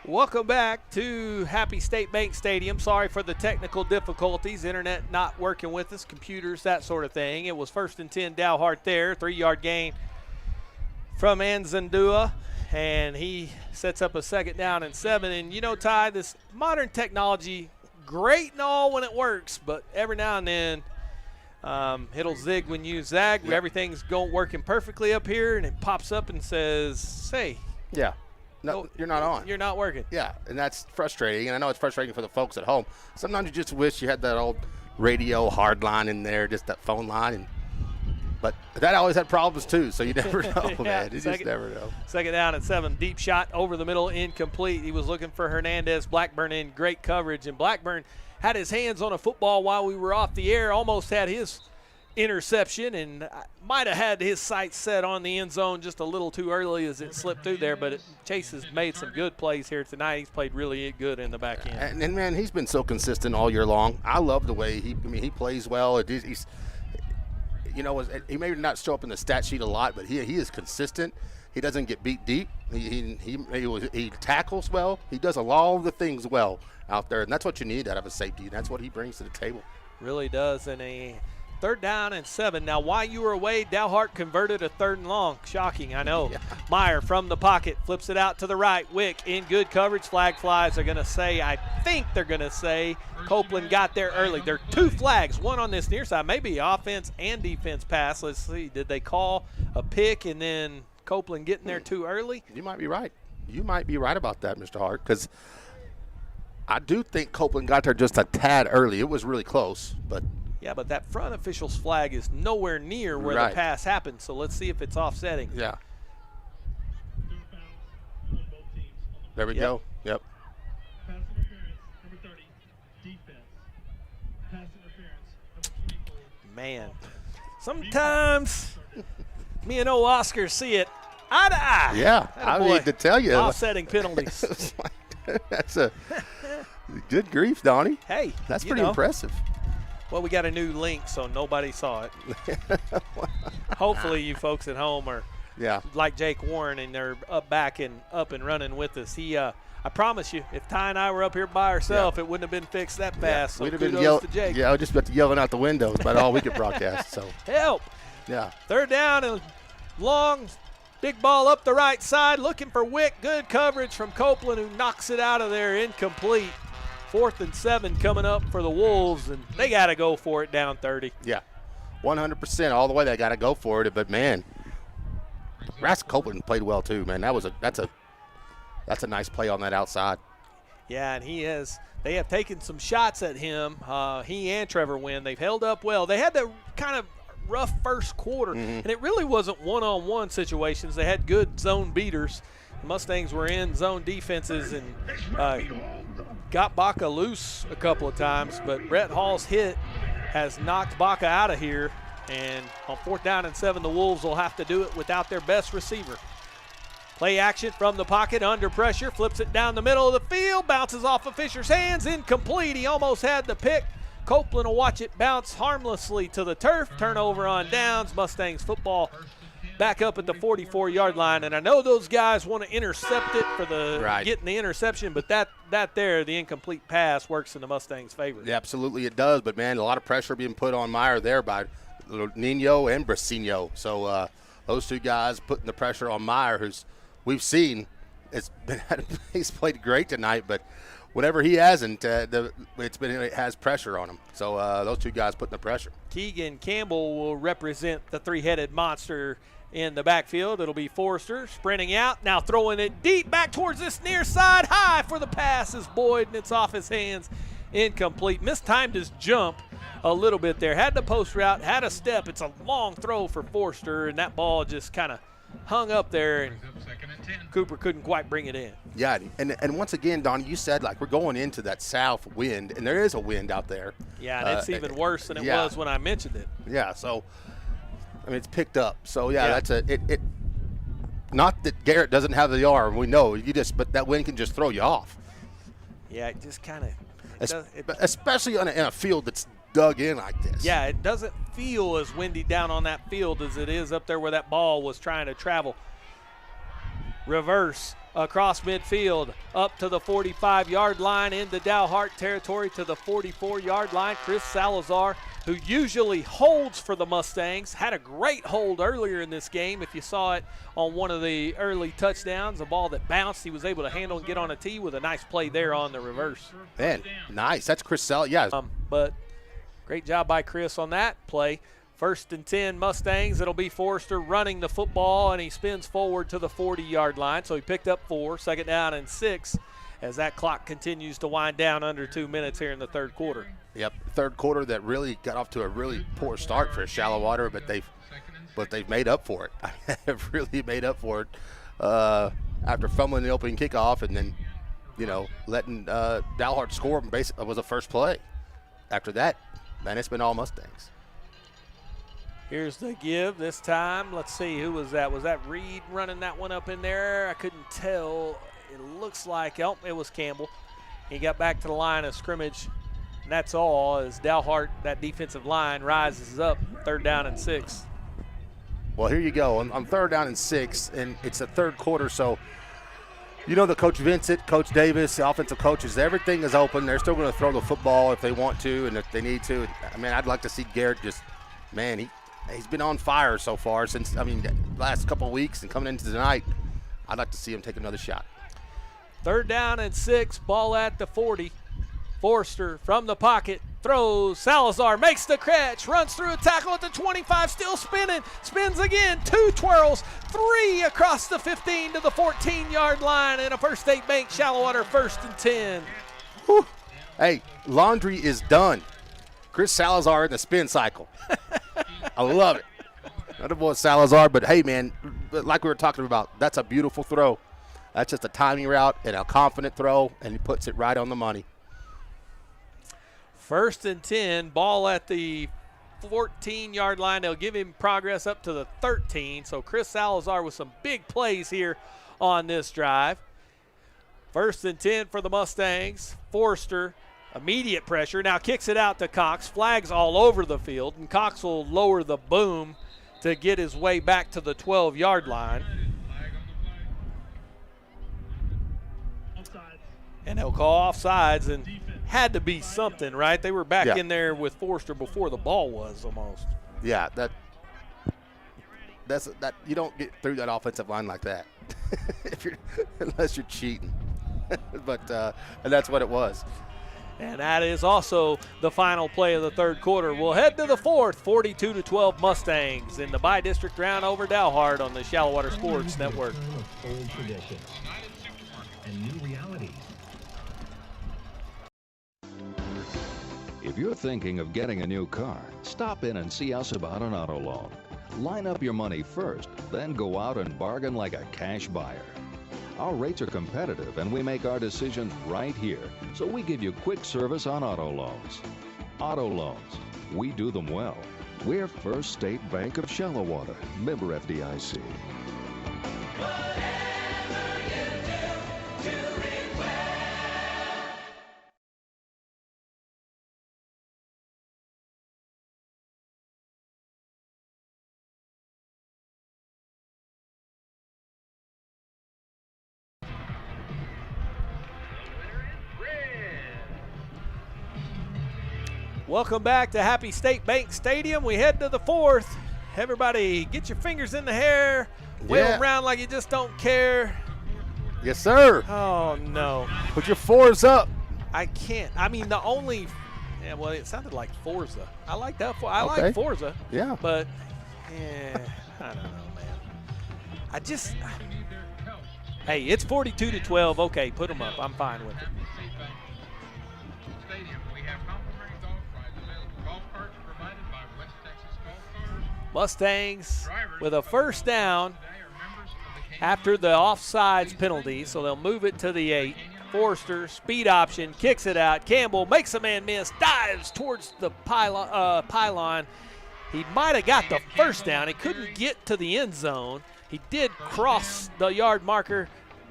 Welcome back to Happy State Bank Stadium. Sorry for the technical difficulties, internet not working with us, computers, that sort of thing. It was 1st and 10 Dalhart there, 3-yard gain from Anzandua, and he sets up a 2nd down and 7. And you know, Ty, this modern technology, great and all when it works, but every now and then it'll zig when you zag. Yep. Everything's working perfectly up here, and it pops up and says, hey. Yeah. No, you're not on. You're not working. Yeah, and that's frustrating. And I know it's frustrating for the folks at home. Sometimes you just wish you had that old radio hard line in there, just that phone line. But that always had problems too, so you never know, yeah, man. You just never know. 2nd down and 7. Deep shot over the middle, incomplete. He was looking for Hernandez. Blackburn in great coverage, and Blackburn had his hands on a football while we were off the air, almost had his interception, and might have had his sights set on the end zone just a little too early as it slipped through there. But Chase has made some good plays here tonight. He's played really good in the back end. And man, he's been so consistent all year long. I love the way he plays well. He's, you know, he may not show up in the stat sheet a lot, but he is consistent. He doesn't get beat deep. He tackles well. He does all the things well out there, and that's what you need out of a safety, and that's what he brings to the table. Really does. And a 3rd down and 7. Now, while you were away, Dalhart converted a 3rd and long. Shocking, I know. Yeah. Meyer from the pocket flips it out to the right. Wick in good coverage. Flag flies. I think they're going to say Copeland got there early. There are 2 flags, one on this near side, maybe offense and defense pass. Let's see. Did they call a pick and then Copeland getting there too early? You might be right. You might be right about that, Mr. Hart, because I do think Copeland got there just a tad early. It was really close, but – yeah, but that front official's flag is nowhere near where the pass happened, so let's see if it's offsetting. Yeah. There we go. Yep. Pass interference, number 30, defense. Pass interference, number 24. Man, sometimes me and old Oscar see it eye to eye. Yeah, I need to tell you. Offsetting penalties. That's a good grief, Donnie. Hey, that's pretty impressive. Well, we got a new link, so nobody saw it. Hopefully you folks at home are like Jake Warren, and they're up and running with us. I promise you, if Ty and I were up here by ourselves, it wouldn't have been fixed that fast. So we'd have kudos to Jake. Yeah, I was just about to yelling out the window. It's about all we could broadcast. So help. Yeah. 3rd down and long, big ball up the right side, looking for Wick. Good coverage from Copeland, who knocks it out of there, incomplete. 4th and 7 coming up for the Wolves, and they got to go for it down 30. Yeah, 100% all the way. They got to go for it. But man, Ras Copeland played well too. Man, that's a nice play on that outside. Yeah, and they have taken some shots at him. He and Trevor Wynn. They've held up well. They had that kind of rough first quarter, and it really wasn't one-on-one situations. They had good zone beaters. The Mustangs were in zone defenses and got Baca loose a couple of times, but Brett Hall's hit has knocked Baca out of here, and on 4th down and 7, the Wolves will have to do it without their best receiver. Play action from the pocket, under pressure, flips it down the middle of the field, bounces off of Fisher's hands, incomplete. He almost had the pick. Copeland will watch it bounce harmlessly to the turf. Turnover on downs. Mustangs football back up at the 44-yard line, and I know those guys want to intercept it for getting the interception, but that the incomplete pass works in the Mustangs' favor. Yeah, absolutely it does, but man, a lot of pressure being put on Meyer there by Nino and Brasino. So those 2 guys putting the pressure on Meyer, who's we've seen he's played great tonight, but whenever he hasn't, it has pressure on him. So those 2 guys putting the pressure. Keegan Campbell will represent the 3-headed monster in the backfield. It'll be Forrester sprinting out, now throwing it deep back towards this near side. High for the pass is Boyd, and it's off his hands. Incomplete. Mistimed his jump a little bit there. Had the post route, had a step. It's a long throw for Forrester, and that ball just kind of hung up there, and Cooper couldn't quite bring it in. Yeah, and once again, Donnie, you said like we're going into that south wind, and there is a wind out there. Yeah, and it's even worse than it was when I mentioned it. Yeah, so I mean it's picked up. So that's it. Not that Garrett doesn't have the arm, we know. But that wind can just throw you off. Yeah, it just kind of. Especially in a field that's dug in like this. Yeah, it doesn't feel as windy down on that field as it is up there where that ball was trying to travel. Reverse across midfield, up to the 45-yard line, into Dalhart territory to the 44-yard line. Chris Salazar, who usually holds for the Mustangs, had a great hold earlier in this game. If you saw it on one of the early touchdowns, a ball that bounced, he was able to handle and get on a tee with a nice play there on the reverse. Man, nice. That's Chris Salazar. Yeah. But great job by Chris on that play. 1st and 10 Mustangs. It'll be Forrester running the football, and he spins forward to the 40-yard line. So he picked up 4, 2nd down and 6, as that clock continues to wind down under 2 minutes here in the third quarter. Yep, third quarter that really got off to a really poor start for Shallowater, but they've made up for it. They've really made up for it after fumbling the opening kickoff, and then letting Dalhart score was the first play. After that, man, it's been all Mustangs. Here's the give this time. Let's see, who was that? Was that Reed running that one up in there? I couldn't tell. It looks like, it was Campbell. He got back to the line of scrimmage, and that's all as Dalhart, that defensive line, rises up. 3rd down and 6. Well, here you go. On 3rd down and 6, and it's the third quarter, so the Coach Vincent, Coach Davis, the offensive coaches, everything is open. They're still going to throw the football if they want to and if they need to. I mean, I'd like to see Garrett he's been on fire so far since, last couple of weeks and coming into tonight. I'd like to see him take another shot. 3rd down and 6, ball at the 40. Forster from the pocket, throws. Salazar makes the catch, runs through a tackle at the 25, still spinning, spins again, 2 twirls, 3 across the 15 to the 14-yard line, and a First State Bank Shallowater 1st and 10. Whew. Hey, laundry is done. Chris Salazar in the spin cycle. I love it. Not a boy Salazar, but hey, man, like we were talking about, that's a beautiful throw. That's just a timing route and a confident throw, and he puts it right on the money. 1st and 10, ball at the 14-yard line. They'll give him progress up to the 13. So Chris Salazar with some big plays here on this drive. 1st and 10 for the Mustangs. Forster, immediate pressure. Now kicks it out to Cox. Flags all over the field, and Cox will lower the boom to get his way back to the 12-yard line. And they'll call offsides, and had to be something, right? They were back in there with Forster before the ball was almost. Yeah, that's you don't get through that offensive line like that unless you're cheating. But and that's what it was. And that is also the final play of the third quarter. We'll head to the fourth, 42-12 Mustangs in the by-district round over Dalhart on the Shallowater Sports Network. Old traditions and new realities. If you're thinking of getting a new car, stop in and see us about an auto loan. Line up your money first, then go out and bargain like a cash buyer. Our rates are competitive and we make our decisions right here, so we give you quick service on auto loans. Auto loans, we do them well. We're First State Bank of Shallowater, member FDIC. Welcome back to Happy State Bank Stadium. We head to the fourth. Everybody, get your fingers in the hair. Wheel them around like you just don't care. Yes, sir. Oh, no. Put your fours up. I can't. I mean, the only – yeah, well, it sounded like Forza. I like that. I like Forza. Yeah. But, I don't know, man. I just – hey, it's 42-12. Okay, put them up. I'm fine with it. Mustangs with a first down after the offsides penalty, so they'll move it to the 8. Forster, speed option, kicks it out. Campbell makes a man miss, dives towards the pylon. He might have got the first down. He couldn't get to the end zone. He did cross the yard marker.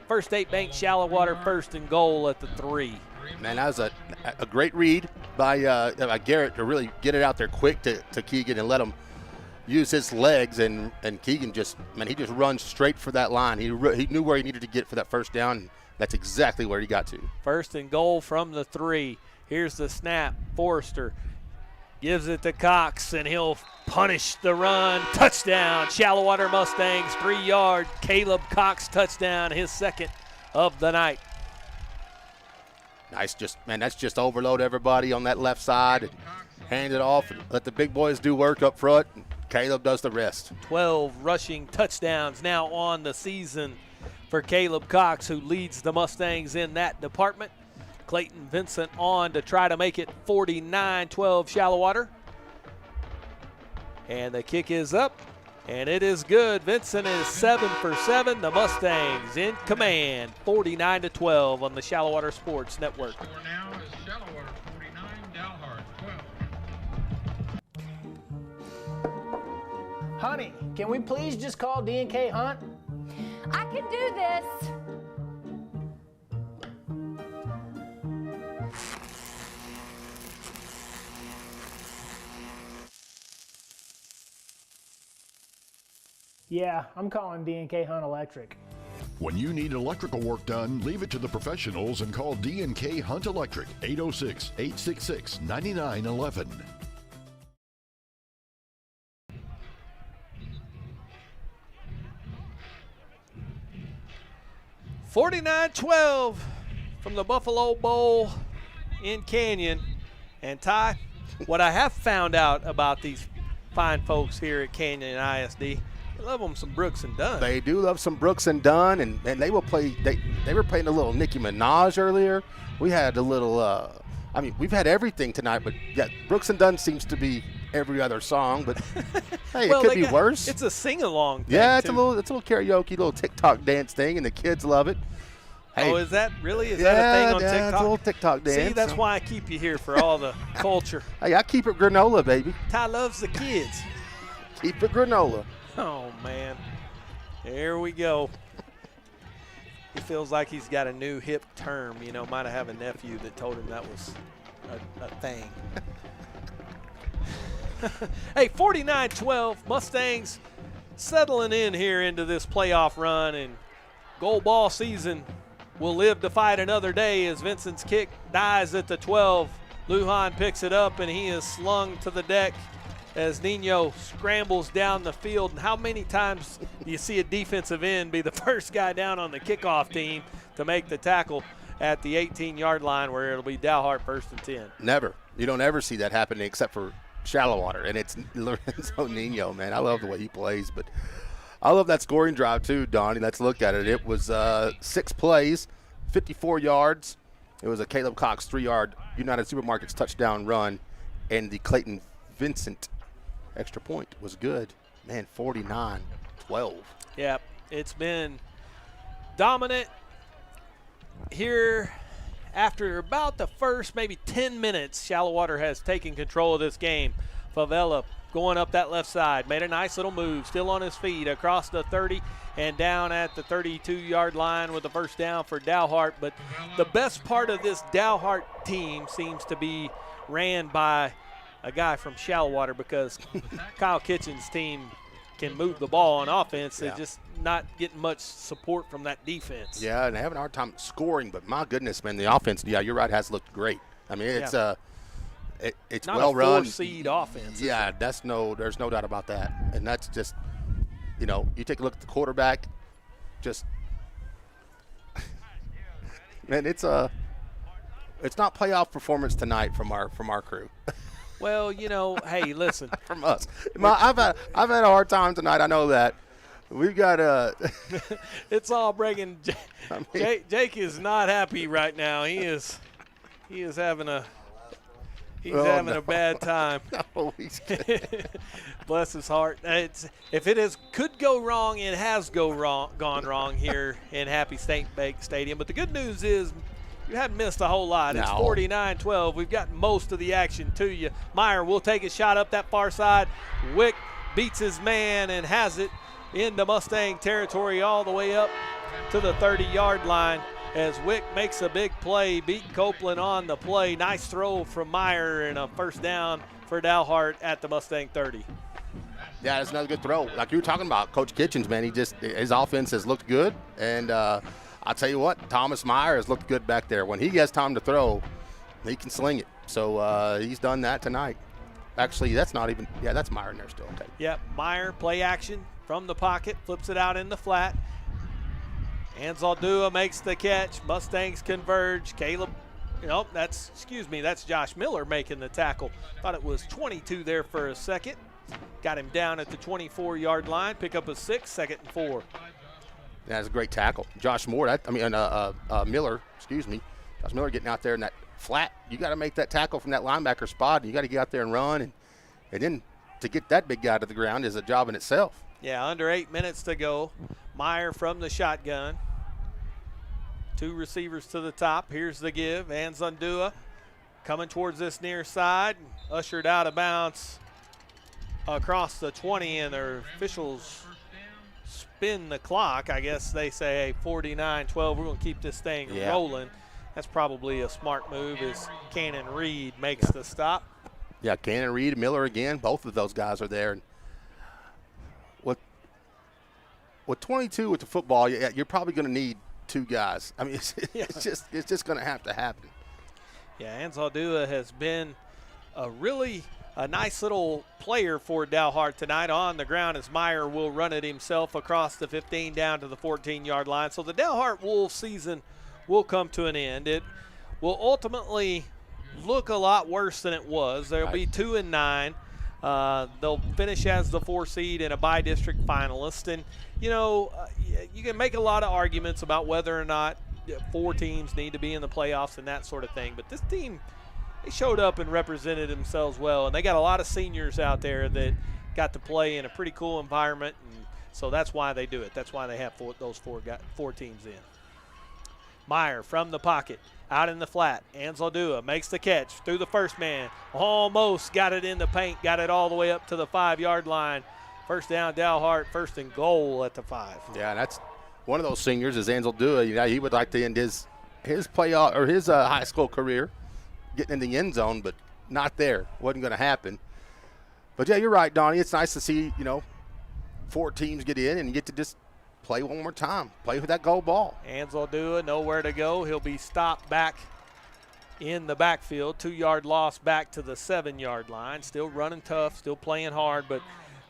First State Bank Shallowater, 1st and goal at the 3. Man, that was a great read by Garrett to really get it out there quick to Keegan and let him use his legs, and Keegan he just runs straight for that line. He knew where he needed to get for that first down. That's exactly where he got to. 1st and goal from the 3. Here's the snap. Forrester gives it to Cox, and he'll punish the run. Touchdown, Shallowater Mustangs, 3-yard. Caleb Cox touchdown, his 2nd of the night. Nice, that's just overload everybody on that left side and hand it off and let the big boys do work up front. And Caleb does the rest. 12 rushing touchdowns now on the season for Caleb Cox, who leads the Mustangs in that department. Clayton Vincent on to try to make it 49-12 Shallowater. And the kick is up, and it is good. Vincent is 7 for 7. The Mustangs in command, 49-12 on the Shallowater Sports Network. Score now is Shallowater 49, Dalhart 12. Honey, can we please just call D&K Hunt? I can do this. Yeah, I'm calling D&K Hunt Electric. When you need electrical work done, leave it to the professionals and call D&K Hunt Electric, 806-866-9911. $49-12 from the Buffalo Bowl in Canyon. And Ty, what I have found out about these fine folks here at Canyon ISD, they love them some Brooks and Dunn. They do love some Brooks and Dunn, and they will play. They were playing a little Nicki Minaj earlier. We had a little. We've had everything tonight, but yeah, Brooks and Dunn seems to be every other song. But hey, well, it could be worse. It's a sing-along thing. Yeah, it's too. a little karaoke, little TikTok dance thing, and the kids love it. Hey, Oh, is that really? Is that a thing on TikTok? It's a little TikTok dance. See, that's why I keep you here for all the culture. Hey, I keep it granola, baby. Ty loves the kids. Keep it granola. Oh, man. There we go. He feels like he's got a new hip term. You know, might have a nephew that told him that was a thing. Hey, 49-12, Mustangs settling in here into this playoff run, and goal ball season will live to fight another day as Vincent's kick dies at the 12. Lujan picks it up, and he is slung to the deck as Nino scrambles down the field. And how many times do you see a defensive end be the first guy down on the kickoff team to make the tackle at the 18-yard line, where it'll be Dalhart 1st and 10? Never. You don't ever see that happening except for Shallowater, and it's Lorenzo Nino, man. I love the way he plays, but I love that scoring drive too, Donnie. Let's look at it. It was 6 plays, 54 yards. It was a Caleb Cox 3-yard United Supermarkets touchdown run, and the Clayton Vincent extra point was good. Man, 49-12. Yeah, it's been dominant here. After about the first maybe 10 minutes, Shallowater has taken control of this game. Favela going up that left side, made a nice little move, still on his feet, across the 30 and down at the 32-yard line with the first down for Dalhart. But the best part of this Dalhart team seems to be ran by a guy from Shallowater, because Kyle Kitchen's team can move the ball on offense. They're just not getting much support from that defense. Yeah, and they're having a hard time scoring, but my goodness, man, the offense, yeah, you're right, has looked great. I mean, it's it's not well a run. 4-seed offense. Yeah, there's no doubt about that. And that's just, you know, you take a look at the quarterback, just man, it's not playoff performance tonight from our crew. Well, you know, hey, listen. From us. I've had a hard time tonight, I know that. We've got it's all breaking. Jake is not happy right now. He is having a a bad time. No, Bless his heart. Could go wrong. It has gone wrong here in Happy State Bank Stadium. But the good news is you haven't missed a whole lot. It's 49-12. We've got most of the action to you. Meyer will take a shot up that far side. Wick beats his man and has it into Mustang territory all the way up to the 30-yard line as Wick makes a big play, beat Copeland on the play. Nice throw from Meyer and a first down for Dalhart at the Mustang 30. Yeah, that's another good throw. Like you were talking about, Coach Kitchens, man, his offense has looked good. And I'll tell you what, Thomas Meyer has looked good back there. When he has time to throw, he can sling it. So he's done that tonight. Actually, that's Meyer in there still. Okay. Yep, Meyer, play action from the pocket, flips it out in the flat. Anzaldua makes the catch. Mustangs converge. That's Josh Miller making the tackle. Thought it was 22 there for a second. Got him down at the 24-yard line. Pick up a 6, 2nd and 4. That's a great tackle. Josh Miller, Miller, Josh Miller getting out there in that flat. You got to make that tackle from that linebacker spot. You got to get out there and run. And then to get that big guy to the ground is a job in itself. Yeah, under 8 minutes to go. Meyer from the shotgun. 2 receivers to the top. Here's the give. Anzaldua coming towards this near side. Ushered out of bounds across the 20, and their officials spin the clock. I guess they say, hey, 49-12, we're going to keep this thing rolling. That's probably a smart move as Cannon Reed makes the stop. Yeah, Cannon Reed, Miller again. Both of those guys are there. And with 22 with the football, you're probably going to need 2 guys. I mean, it's just going to have to happen. Yeah, Anzaldua has been a nice little player for Dalhart tonight on the ground, as Meyer will run it himself across the 15 down to the 14-yard line. So the Dalhart Wolves season will come to an end. It will ultimately look a lot worse than it was. They'll be 2-9. They'll finish as the 4 seed and a by-district finalist. And, you can make a lot of arguments about whether or not 4 teams need to be in the playoffs and that sort of thing. But this team, they showed up and represented themselves well. And they got a lot of seniors out there that got to play in a pretty cool environment. And so that's why they do it. That's why they have those four teams in. Meyer from the pocket, out in the flat. Anzaldua makes the catch through the first man. Almost got it in the paint, got it all the way up to the 5-yard line. First down, Dalhart, 1st and goal at the 5. Yeah, that's one of those seniors is Anzaldua. He would like to end his playoff or his high school career getting in the end zone, but not there. Wasn't going to happen. But, yeah, you're right, Donnie. It's nice to see, 4 teams get in and get to just play one more time. Play with that goal ball. Anzaldua, nowhere to go. He'll be stopped back in the backfield. 2-yard loss back to the 7-yard line. Still running tough, still playing hard. But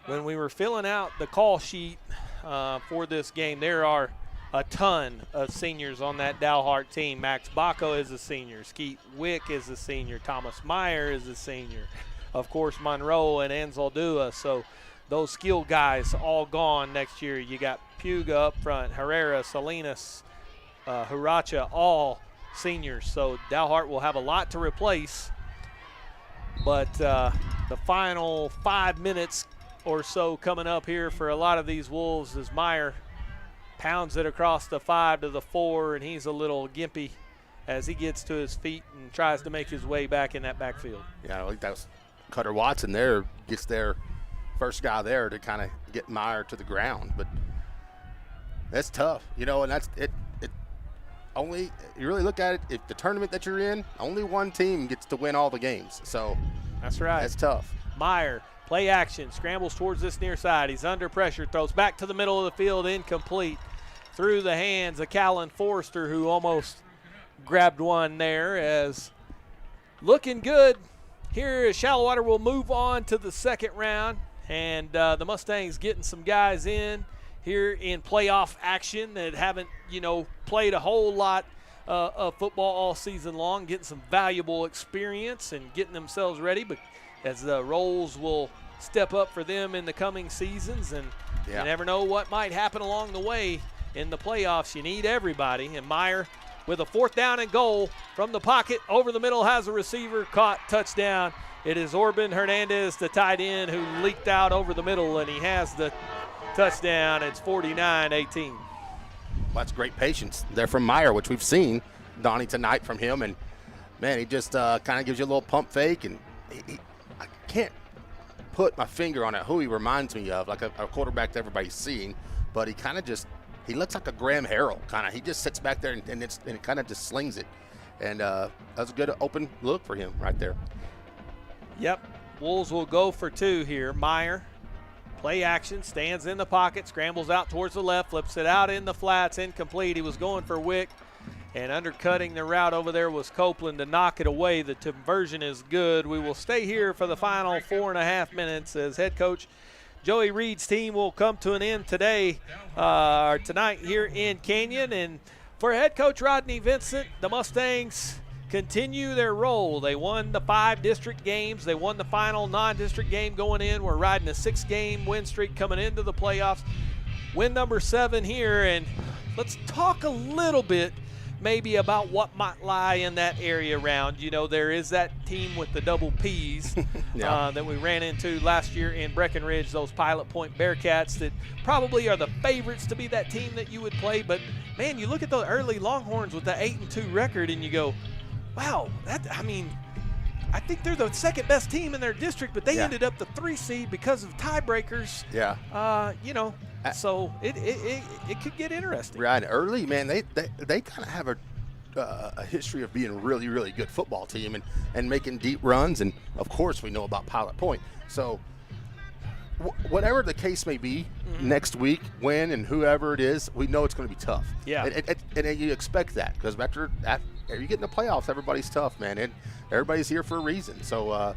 when we were filling out the call sheet for this game, there are a ton of seniors on that Dalhart team. Max Bacco is a senior. Skeet Wick is a senior. Thomas Meyer is a senior. Of course, Monroe and Anzaldua. So those skill guys all gone next year. You got Puga up front, Herrera, Salinas, Huracha, all seniors. So Dalhart will have a lot to replace. But the final 5 minutes or so coming up here for a lot of these Wolves as Meyer pounds it across the 5 to the 4, and he's a little gimpy as he gets to his feet and tries to make his way back in that backfield. Yeah, I think that was Cutter Watson there, gets there, first guy there to kind of get Meyer to the ground. But that's tough, and that's it. Only, you really look at it, if the tournament that you're in, only one team gets to win all the games. So that's right. That's tough. Meyer, play action, scrambles towards this near side. He's under pressure, throws back to the middle of the field, incomplete. Through the hands of Callan Forrester, who almost grabbed one there. As looking good here as Shallowater will move on to the 2nd round. And the Mustangs getting some guys in here in playoff action that haven't, played a whole lot of football all season long, getting some valuable experience and getting themselves ready. But as the roles will step up for them in the coming seasons, and you never know what might happen along the way in the playoffs. You need everybody. And Meyer with a 4th down and goal from the pocket over the middle, has a receiver, caught, touchdown. It is Orban Hernandez, the tight end, who leaked out over the middle, and he has the touchdown. It's 49-18. Well, that's great patience there from Meyer, which we've seen, Donnie, tonight from him. And, man, he just kind of gives you a little pump fake. And I can't put my finger on it who he reminds me of, like a quarterback that everybody's seen. But he kind of just – he looks like a Graham Harrell kind of. He just sits back there and it kind of just slings it. And that's a good open look for him right there. Yep. Wolves will go for 2 here. Meyer Play action, stands in the pocket, scrambles out towards the left, flips it out in the flats, incomplete. He was going for Wick, and undercutting the route over there was Copeland to knock it away. The conversion is good. We will stay here for the final 4.5 minutes as head coach Joey Reed's team will come to an end today, or tonight here in Canyon. And for head coach Rodney Vincent, the Mustangs continue their role. They won the 5 district games. They won the final non-district game going in. We're riding a 6-game win streak coming into the playoffs. Win number 7 here, and let's talk a little bit maybe about what might lie in that area round. You know, there is that team with the double Ps that we ran into last year in Breckenridge, those Pilot Point Bearcats that probably are the favorites to be that team that you would play. But, man, you look at the early Longhorns with the 8-2 record and you go, wow, I think they're the second best team in their district, but they ended up the 3 seed because of tiebreakers. Yeah. So it could get interesting. Right, early, man, they kind of have a history of being a really, really good football team and making deep runs. And, of course, we know about Pilot Point. So whatever the case may be, next week, when and whoever it is, we know it's going to be tough. Yeah. And you expect that because after you get in the playoffs, everybody's tough, man. And everybody's here for a reason. So,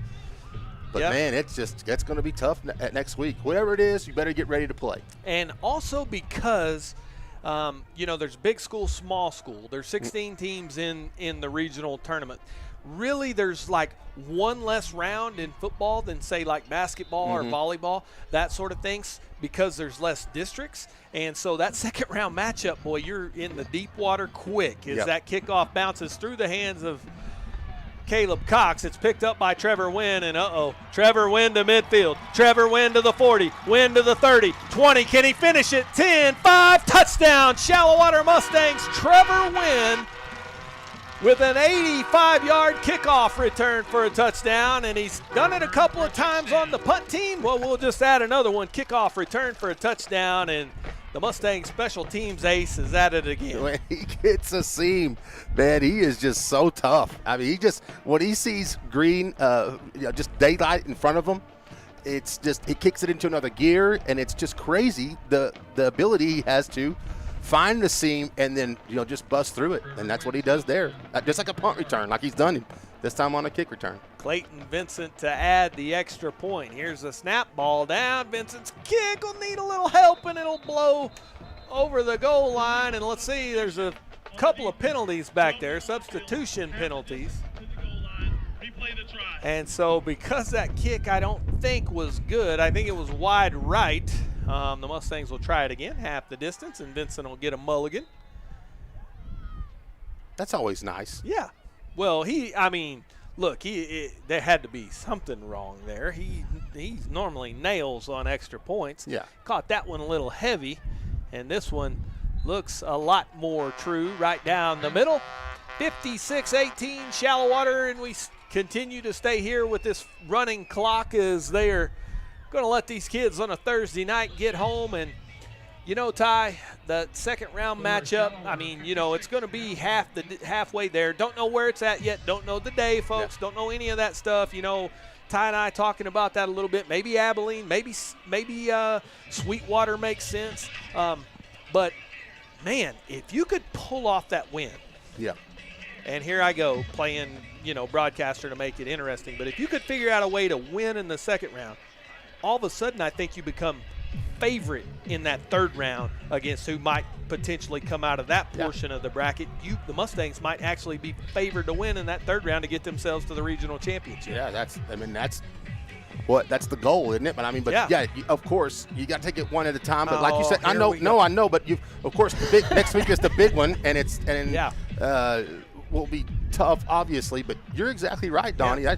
man, it's going to be tough next week. Whatever it is, you better get ready to play. And also because, there's big school, small school. There's 16 teams in the regional tournament. Really, there's like one less round in football than, say, like basketball or volleyball, that sort of things, because there's less districts. And so that second round matchup, boy, you're in the deep water quick as that kickoff bounces through the hands of Caleb Cox. It's picked up by Trevor Wynn, and Trevor Wynn to midfield. Trevor Wynn to the 40, Wynn to the 30, 20. Can he finish it? 10, 5, touchdown. Shallowater Mustangs, Trevor Wynn with an 85-yard kickoff return for a touchdown, and he's done it a couple of times on the punt team. Well, we'll just add another one, kickoff return for a touchdown, and the Mustang special teams ace is at it again. When he gets a seam, man, he is just so tough. I mean, when he sees green, just daylight in front of him, it's just, he kicks it into another gear, and it's just crazy the ability he has to find the seam and then just bust through it, and that's what he does there, just like a punt return, like he's done this time on a kick return. Clayton Vincent to add the extra point. Here's a snap, ball down. Vincent's kick will need a little help, and it'll blow over the goal line. And let's see, there's a couple of penalties back there, substitution penalties. And so because that kick I don't think was good, I think it was wide right, the Mustangs will try it again, half the distance, and Vincent will get a mulligan. That's always nice. Yeah. Well, there had to be something wrong there. He normally nails on extra points. Yeah. Caught that one a little heavy, and this one looks a lot more true right down the middle. 56-18 Shallowater, and we continue to stay here with this running clock as they are going to let these kids on a Thursday night get home. And Ty, the second round matchup, it's going to be halfway there. Don't know where it's at yet. Don't know the day, folks. Yeah. Don't know any of that stuff. Ty and I talking about that a little bit. Maybe Abilene, maybe Sweetwater makes sense. But, man, if you could pull off that win. Yeah. And here I go playing, broadcaster to make it interesting. But if you could figure out a way to win in the second round, all of a sudden I think you become favorite in that third round against who might potentially come out of that portion of the bracket. The Mustangs might actually be favored to win in that third round to get themselves to the regional championship. Yeah, that's the goal, isn't it? But of course, you got to take it one at a time. But like you said, I know, but of course, next week is the big one, and will be tough, obviously. But you're exactly right, Donnie. Yeah.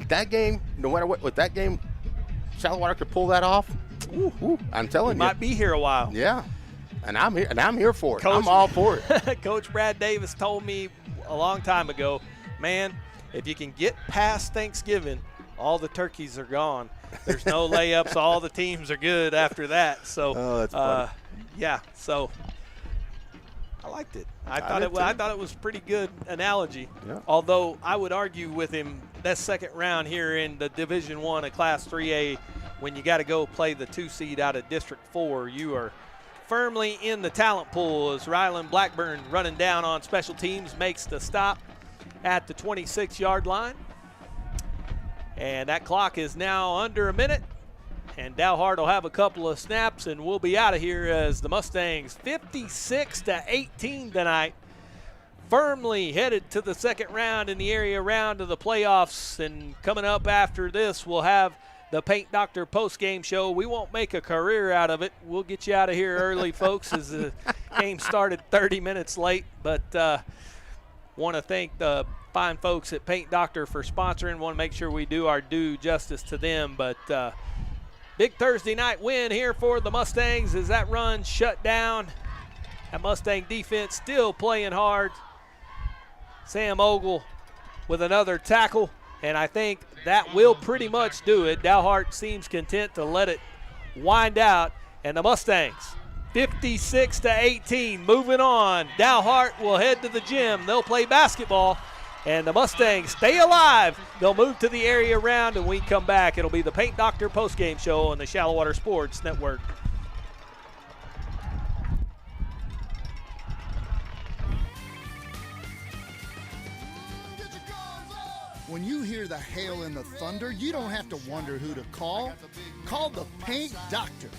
That game, no matter what, with that game, Shallowater could pull that off. I'm telling you, might be here a while. Yeah, and I'm here for it. I'm all for it. Coach Brad Davis told me a long time ago, man, if you can get past Thanksgiving, all the turkeys are gone. There's no layups. All the teams are good after that. So, that's funny. So I liked it. I thought it was pretty good analogy. Yeah. Although I would argue with him that second round here in the Division I, a Class 3A when you got to go play the 2 seed out of District 4. You are firmly in the talent pool as Ryland Blackburn, running down on special teams, makes the stop at the 26-yard line. And that clock is now under a minute. And Dalhart will have a couple of snaps, and we'll be out of here as the Mustangs 56-18 tonight, firmly headed to the second round in the area round of the playoffs. And coming up after this, we'll have the Paint Doctor post-game show. We won't make a career out of it. We'll get you out of here early, folks, as the game started 30 minutes late. But want to thank the fine folks at Paint Doctor for sponsoring. Want to make sure we do our due justice to them. But big Thursday night win here for the Mustangs as that run shut down. That Mustang defense still playing hard. Sam Ogle with another tackle, and I think that will pretty much do it. Dalhart seems content to let it wind out, and the Mustangs 56-18 moving on. Dalhart will head to the gym. They'll play basketball. And the Mustangs stay alive. They'll move to the area round, and when we come back, it'll be the Paint Doctor postgame show on the Shallowater Sports Network. When you hear the hail and the thunder, you don't have to wonder who to call. Call the Paint Doctor.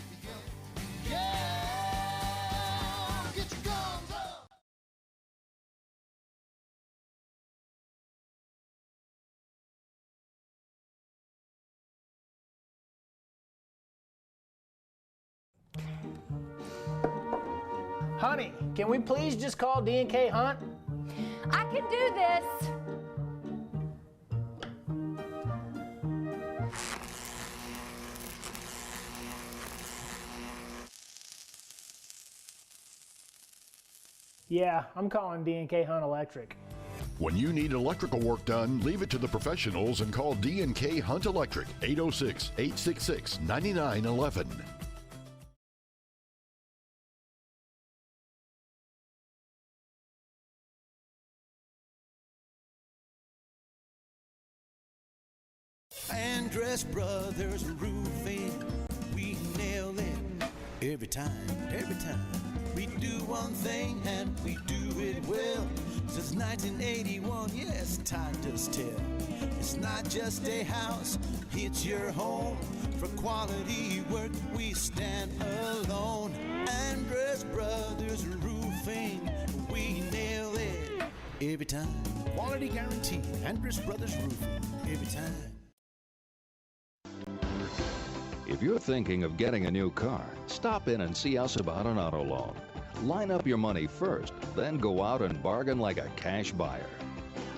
Honey, can we please just call D&K Hunt? I can do this. Yeah, I'm calling D&K Hunt Electric. When you need electrical work done, leave it to the professionals and call D&K Hunt Electric, 806-866-9911. Andress Brothers Roofing, we nail it every time. We do one thing and we do it well. Since 1981, yes, time does tell. It's not just a house, it's your home. For quality work, we stand alone. Andress Brothers Roofing, we nail it every time. Quality guarantee, Andress Brothers Roofing, every time. If you're thinking of getting a new car, stop in and see us about an auto loan. Line up your money first, then go out and bargain like a cash buyer.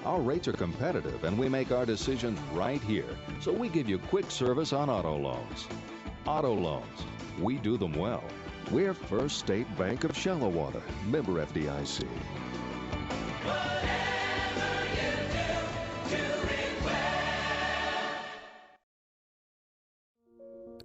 Our rates are competitive and we make our decisions right here, so we give you quick service on auto loans. Auto loans, we do them well. We're First State Bank of Shallowater, member FDIC.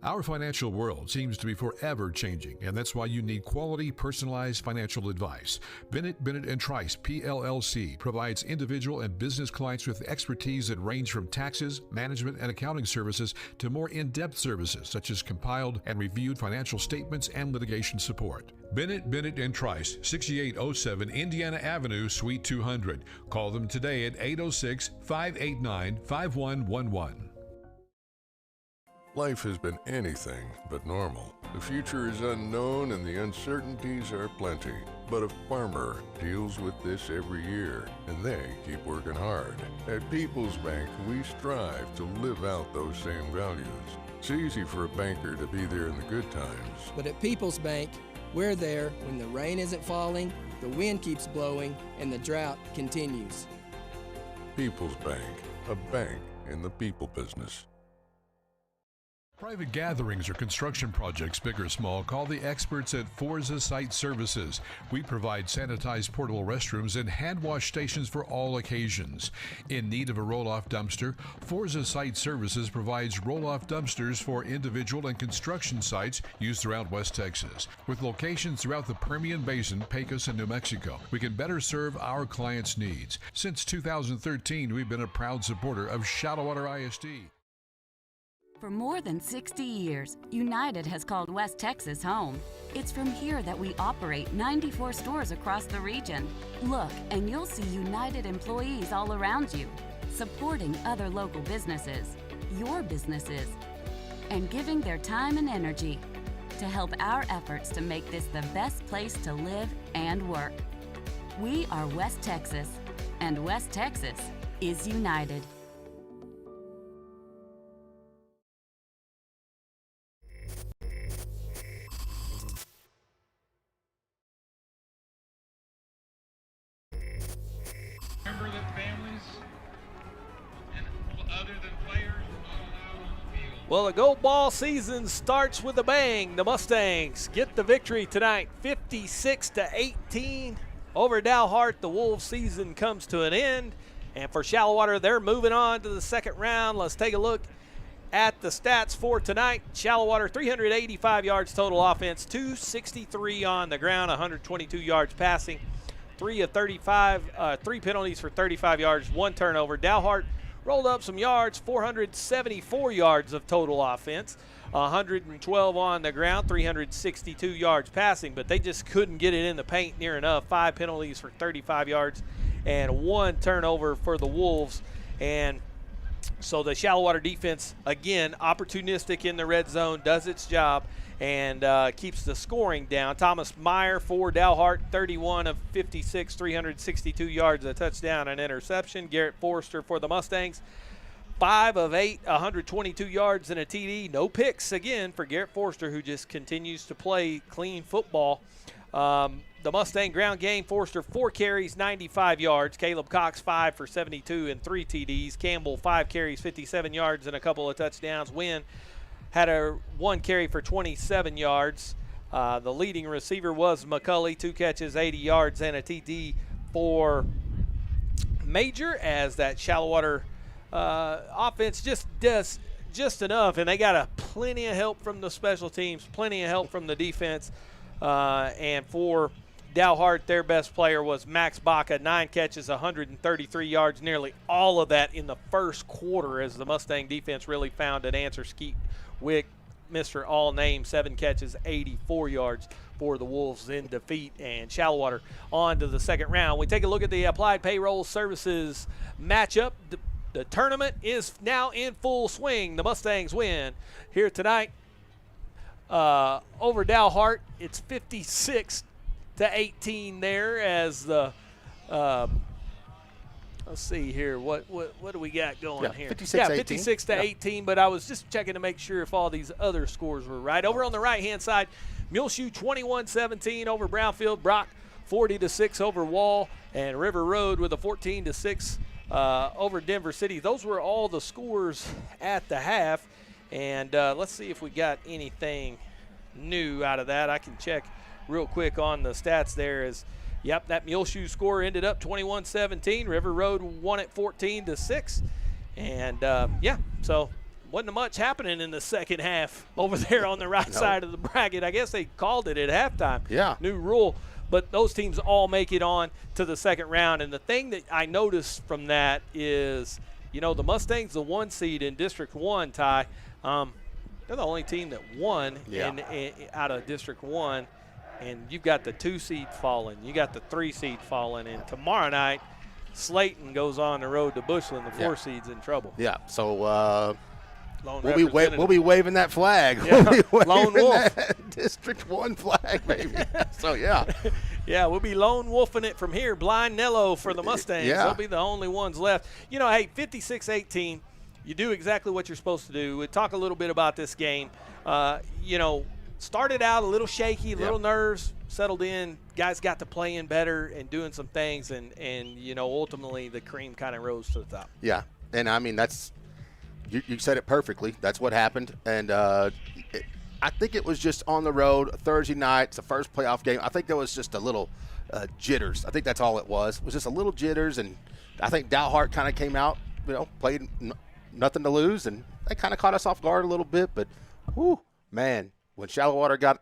Our financial world seems to be forever changing, and that's why you need quality, personalized financial advice. Bennett & Trice, PLLC, provides individual and business clients with expertise that range from taxes, management, and accounting services to more in-depth services such as compiled and reviewed financial statements and litigation support. Bennett & Trice, 6807 Indiana Avenue, Suite 200. Call them today at 806-589-5111. Life has been anything but normal. The future is unknown and the uncertainties are plenty. But a farmer deals with this every year, and they keep working hard. At People's Bank, we strive to live out those same values. It's easy for a banker to be there in the good times. But at People's Bank, we're there when the rain isn't falling, the wind keeps blowing, and the drought continues. People's Bank, a bank in the people business. Private gatherings or construction projects, big or small, call the experts at Forza Site Services. We provide sanitized portable restrooms and hand wash stations for all occasions. In need of a roll-off dumpster, Forza Site Services provides roll-off dumpsters for individual and construction sites used throughout West Texas. With locations throughout the Permian Basin, Pecos, and New Mexico, we can better serve our clients' needs. Since 2013, we've been a proud supporter of Shallowater ISD. For more than 60 years, United has called West Texas home. It's from here that we operate 94 stores across the region. Look, and you'll see United employees all around you, supporting other local businesses, your businesses, and giving their time and energy to help our efforts to make this the best place to live and work. We are West Texas, and West Texas is United. Remember that families and other than players are not allowed on the field. Well, the gold ball season starts with a bang. The Mustangs get the victory tonight, 56-18 over Dalhart. The Wolves season comes to an end. And for Shallowater, they're moving on to the second round. Let's take a look at the stats for tonight. Shallowater, 385 yards total offense, 263 on the ground, 122 yards passing, 3 penalties for 35 yards, 1 turnover. Dalhart rolled up some yards, 474 yards of total offense, 112 on the ground, 362 yards passing, but they just couldn't get it in the paint near enough. 5 penalties for 35 yards and 1 turnover for the Wolves. And so the Shallowater defense, again, opportunistic in the red zone, does its job and keeps the scoring down. Thomas Meyer for Dalhart, 31 of 56, 362 yards, a touchdown, an interception. Garrett Forrester for the Mustangs, 5 of 8, 122 yards and a TD. No picks again for Garrett Forrester, who just continues to play clean football. The Mustang ground game, Forrester 4 carries, 95 yards. Caleb Cox 5 for 72 and 3 TDs. Campbell 5 carries, 57 yards and a couple of touchdowns. Wynn had a 1 carry for 27 yards. The leading receiver was McCulley, 2 catches, 80 yards and a TD for Major, as that Shallowater offense just does just enough, and they got plenty of help from the special teams, plenty of help from the defense. And for Dalhart, their best player was Max Baca, 9 catches, 133 yards, nearly all of that in the first quarter, as the Mustang defense really found an answer. Skeet Wick, Mr. All-Name, 7 catches, 84 yards for the Wolves in defeat. And Shallowater on to the second round. We take a look at the Applied Payroll Services matchup. The tournament is now in full swing. The Mustangs win here tonight over Dalhart. It's 56-18 there, as the let's see here, what do we got going here? 56-18, but I was just checking to make sure if all these other scores were right. Over on the right hand side, Muleshoe 21-17 over Brownfield, Brock 40-6 over Wall, and River Road with a 14-6 over Denver City. Those were all the scores at the half. And let's see if we got anything new out of that. I can check real quick on the stats there. Yep, that Muleshoe score ended up 21-17. River Road won it 14-6. And, so wasn't much happening in the second half over there on the right side of the bracket. I guess they called it at halftime. Yeah. New rule. But those teams all make it on to the second round. And the thing that I noticed from that is, the Mustangs, the 1 seed in District 1, Ty, they're the only team that won out of District 1, and you've got the 2 seed falling. You got the 3 seed falling, and tomorrow night, Slayton goes on the road to Bushland. The 4 seed's in trouble. Yeah, so we'll be waving that flag. Yeah. We'll be Lone Wolf. That District 1 flag, baby. So, yeah. Yeah, we'll be lone wolfing it from here. Blind Nello for the Mustangs. Yeah. They'll be the only ones left. Hey, 56-18. You do exactly what you're supposed to do. We'll talk a little bit about this game. Started out a little shaky, little nerves, settled in. Guys got to playing better and doing some things, and ultimately the cream kind of rose to the top. Yeah, and I mean, you said it perfectly. That's what happened. And I think it was just on the road, Thursday night. It's the first playoff game. I think there was just a little jitters. I think that's all it was. It was just a little jitters, and I think Dalhart kind of came out, played nothing to lose, and they kind of caught us off guard a little bit. But, whew, man, when Shallowater got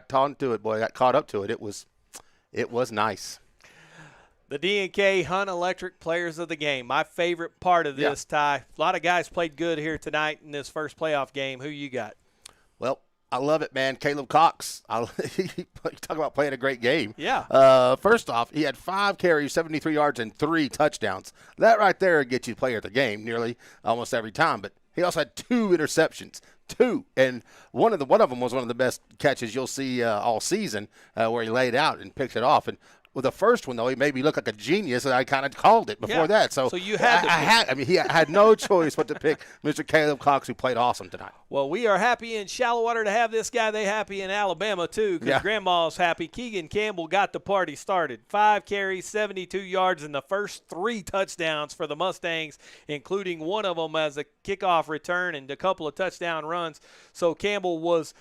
caught up to it, it was nice. The D&K Hunt Electric players of the game. My favorite part of this, Ty. A lot of guys played good here tonight in this first playoff game. Who you got? Well, I love it, man. Caleb Cox. You talk about playing a great game. Yeah. First off, he had 5 carries, 73 yards, and 3 touchdowns. That right there gets you player of the game nearly almost every time. But he also had 2 interceptions. 2, and one of them was one of the best catches you'll see all season, where he laid out and picked it off. And with the first one, though, he made me look like a genius, and I kind of called it before that. So you had to he had no choice but to pick Mr. Caleb Cox, who played awesome tonight. Well, we are happy in Shallowater to have this guy. They happy in Alabama, too, because Grandma's happy. Keegan Campbell got the party started. 5 carries, 72 yards, and the first 3 touchdowns for the Mustangs, including one of them as a kickoff return and a couple of touchdown runs. So Campbell was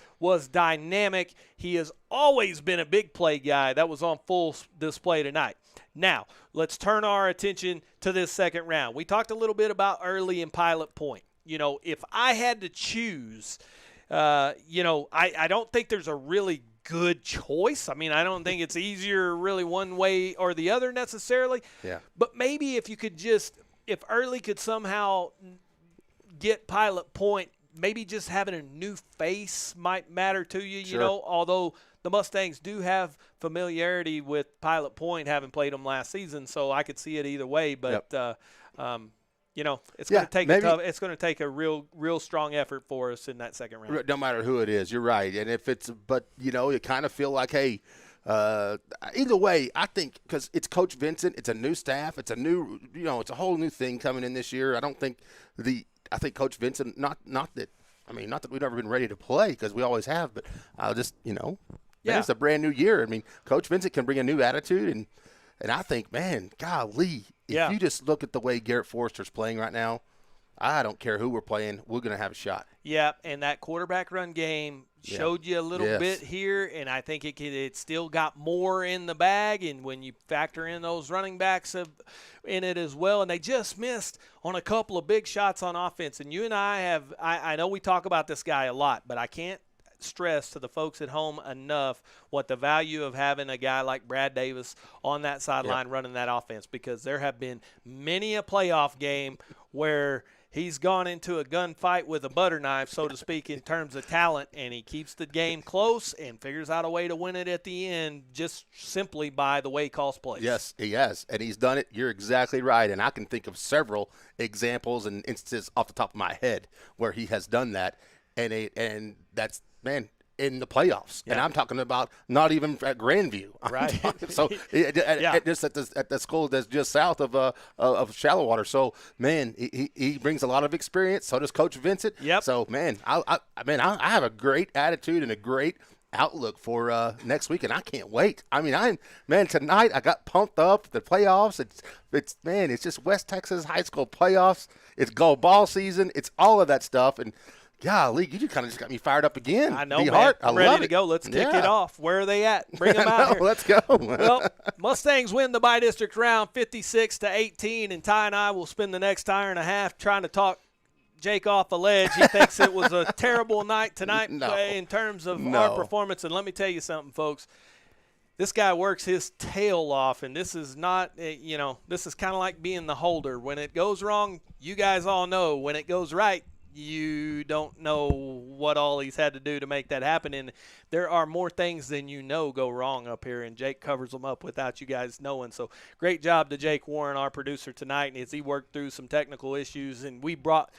dynamic. He has always been a big play guy. That was on full display tonight. Now, let's turn our attention to this second round. We talked a little bit about early and Pilot Point. You know, if I had to choose, I don't think there's a really good choice. I mean, I don't think it's easier really one way or the other necessarily. Yeah. But maybe if Early could somehow get Pilot Point, maybe just having a new face might matter to you, Sure. although the Mustangs do have familiarity with Pilot Point, having played them last season, so I could see it either way. But, it's going to take it's going to take a real strong effort for us in that second round. No matter who it is, you're right. And you kind of feel like, hey, either way, I think because it's Coach Vincent, it's a new staff, it's a new, it's a whole new thing coming in this year. I think Coach Vincent, not that we've never been ready to play, because we always have, but it's a brand new year. I mean, Coach Vincent can bring a new attitude, and I think, man, golly, if you just look at the way Garrett Forrester's playing right now, I don't care who we're playing, we're going to have a shot. Yeah, and that quarterback run game showed you a little bit here, and I think it still got more in the bag, and when you factor in those running backs in it as well, and they just missed on a couple of big shots on offense. And you and I know we talk about this guy a lot, but I can't stress to the folks at home enough what the value of having a guy like Brad Davis on that sideline running that offense, because there have been many a playoff game where he's gone into a gunfight with a butter knife, so to speak, in terms of talent, and he keeps the game close and figures out a way to win it at the end just simply by the way he calls plays. Yes, he has, and he's done it. You're exactly right, and I can think of several examples and instances off the top of my head where he has done that, and that's, man, in the playoffs. And I'm talking about not even at Grandview. Right. So just at the school that's just south of Shallowater. So, man, he brings a lot of experience. So does Coach Vincent. Yep. So, man, I have a great attitude and a great outlook for next week, and I can't wait. I mean, tonight I got pumped up. The playoffs. It's just West Texas high school playoffs. It's gold ball season. It's all of that stuff, and golly, you just kind of got me fired up again. I know, Dalhart, man. I'm ready to go. Let's kick it off. Where are they at? Bring them out here. Let's go. Well, Mustangs win the by-district round 56-18, and Ty and I will spend the next hour and a half trying to talk Jake off the ledge. He thinks it was a terrible night tonight in terms of our performance. And let me tell you something, folks. This guy works his tail off, and this is not, this is kind of like being the holder. When it goes wrong, you guys all know. When it goes right, you don't know what all he's had to do to make that happen. And there are more things than go wrong up here, and Jake covers them up without you guys knowing. So great job to Jake Warren, our producer tonight, and as he worked through some technical issues, and we brought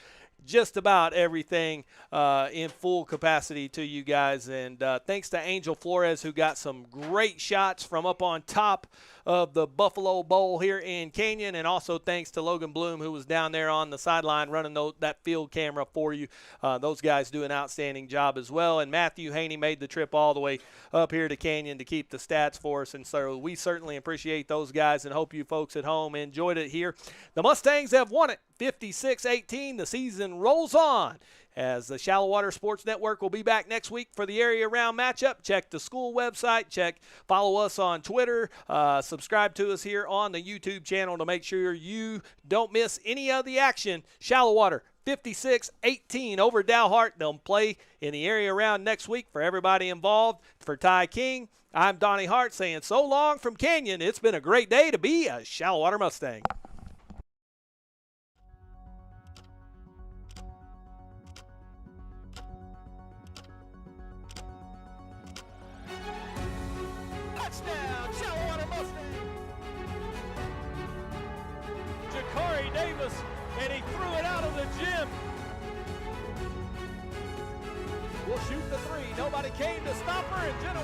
just about everything in full capacity to you guys. And thanks to Angel Flores, who got some great shots from up on top of the Buffalo Bowl here in Canyon. And also thanks to Logan Bloom, who was down there on the sideline running that field camera for you. Those guys do an outstanding job as well. And Matthew Haney made the trip all the way up here to Canyon to keep the stats for us. And so we certainly appreciate those guys and hope you folks at home enjoyed it here. The Mustangs have won it 56-18. The season rolls on as the Shallowater Sports Network will be back next week for the area round matchup. Check the school website. Follow us on Twitter. Subscribe to us here on the YouTube channel to make sure you don't miss any of the action. Shallowater 56-18 over Dalhart. They'll play in the area around next week. For everybody involved, for Ty King, I'm Donnie Hart saying so long from Canyon. It's been a great day to be a Shallowater Mustang. Touchdown, Shallowater Mustang. Jakari Davis, and he threw it out of the gym. We'll shoot the three. Nobody came to stop her, and Jenna